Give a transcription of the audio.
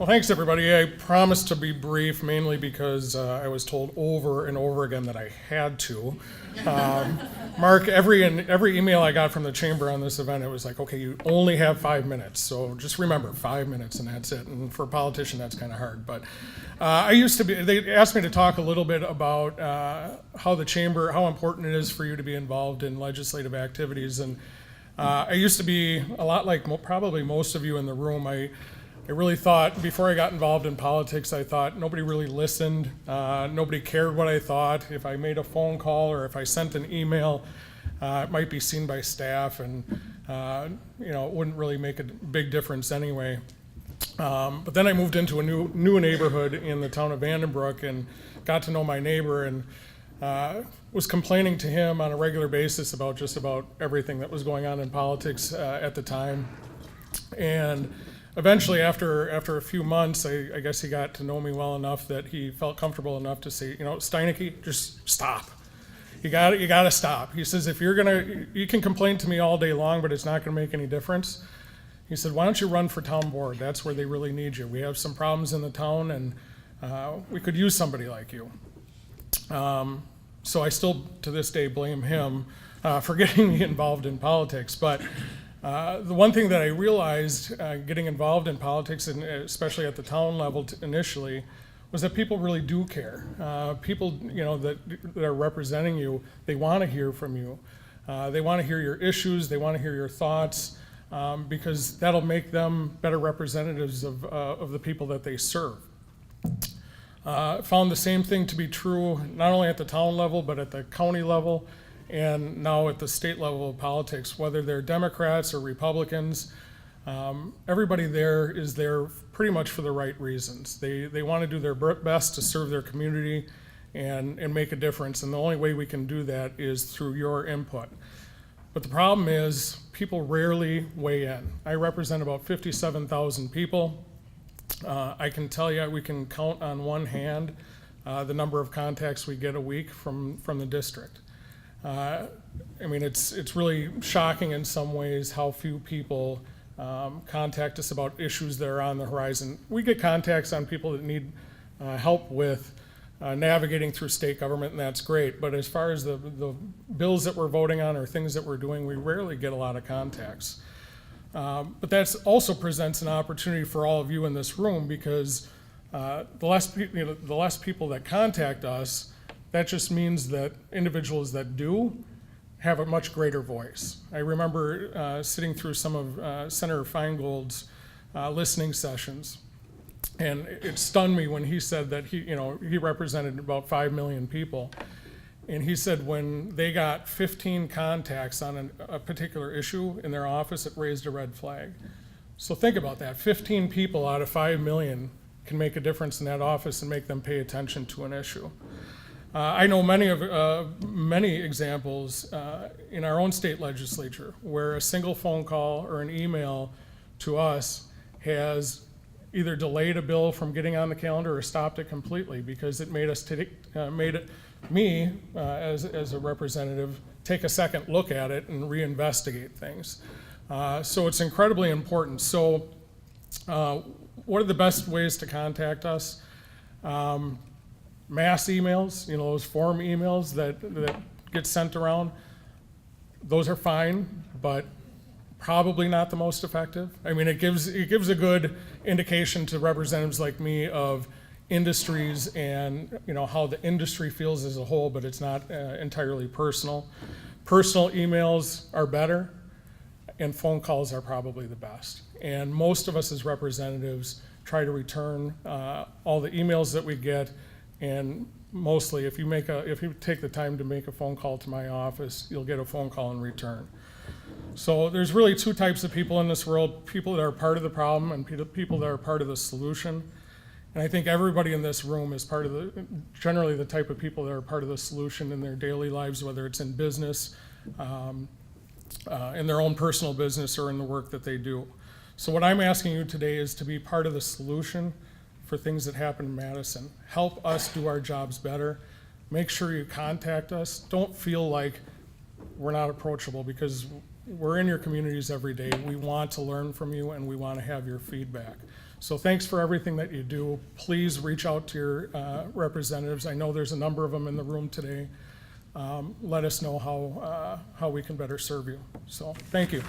Well, thanks everybody. I promised to be brief, mainly because I was told over and over again that I had to. Mark, every email I got from the chamber on this event, it was like, okay, you only have 5 minutes, so just remember 5 minutes and that's it. And for a politician, that's kind of hard. But they asked me to talk a little bit about how the chamber, how important it is for you to be involved in legislative activities. And I used to be a lot like probably most of you in the room. I really thought, before I got involved in politics, I thought nobody really listened. Nobody cared what I thought. If I made a phone call or if I sent an email, it might be seen by staff, and it wouldn't really make a big difference anyway. But then I moved into a new neighborhood in the town of Vandenbroek and got to know my neighbor, and was complaining to him on a regular basis about just about everything that was going on in politics at the time. And eventually, after a few months, I guess he got to know me well enough that he felt comfortable enough to say, Steineke, just stop. You got to stop. He says, you can complain to me all day long, but it's not going to make any difference. He said, why don't you run for town board? That's where they really need you. We have some problems in the town, and we could use somebody like you. So I still, to this day, blame him for getting me involved in politics. But the one thing that I realized getting involved in politics, and especially at the town level initially, was that people really do care. People, that are representing you, they want to hear from you. They want to hear your issues. They want to hear your thoughts, because that'll make them better representatives of the people that they serve. Found the same thing to be true not only at the town level, but at the county level, and now at the state level of politics, whether they're Democrats or Republicans. Everybody there is there pretty much for the right reasons. They want to do their best to serve their community and make a difference, and the only way we can do that is through your input. But the problem is people rarely weigh in. I represent about 57,000 people. I can tell you we can count on one hand the number of contacts we get a week from the district. It's really shocking in some ways how few people contact us about issues that are on the horizon. We get contacts on people that need help with navigating through state government, and that's great. But as far as the bills that we're voting on or things that we're doing, we rarely get a lot of contacts. But that also presents an opportunity for all of you in this room, because the less people that contact us, that just means that individuals that do have a much greater voice. I remember sitting through some of Senator Feingold's listening sessions, and it stunned me when he said that he represented about 5 million people. And he said when they got 15 contacts on a particular issue in their office, it raised a red flag. So think about that. 15 people out of 5 million can make a difference in that office and make them pay attention to an issue. I know many examples in our own state legislature where a single phone call or an email to us has either delayed a bill from getting on the calendar or stopped it completely, because it made us me as a representative take a second look at it and reinvestigate things. So it's incredibly important. So what are the best ways to contact us? Mass emails, those form emails that get sent around, those are fine, but probably not the most effective. It gives a good indication to representatives like me of industries and how the industry feels as a whole, but it's not entirely personal. Personal emails are better, and phone calls are probably the best. And most of us as representatives try to return all the emails that we get, and mostly if you take the time to make a phone call to my office, you'll get a phone call in return. So there's really two types of people in this world: people that are part of the problem and people that are part of the solution. And I think everybody in this room is generally the type of people that are part of the solution in their daily lives, whether it's in business, in their own personal business, or in the work that they do. So what I'm asking you today is to be part of the solution for things that happen in Madison. Help us do our jobs better. Make sure you contact us. Don't feel like we're not approachable, because we're in your communities every day. We want to learn from you, and we want to have your feedback. So thanks for everything that you do. Please reach out to your representatives. I know there's a number of them in the room today. Let us know how we can better serve you. So thank you.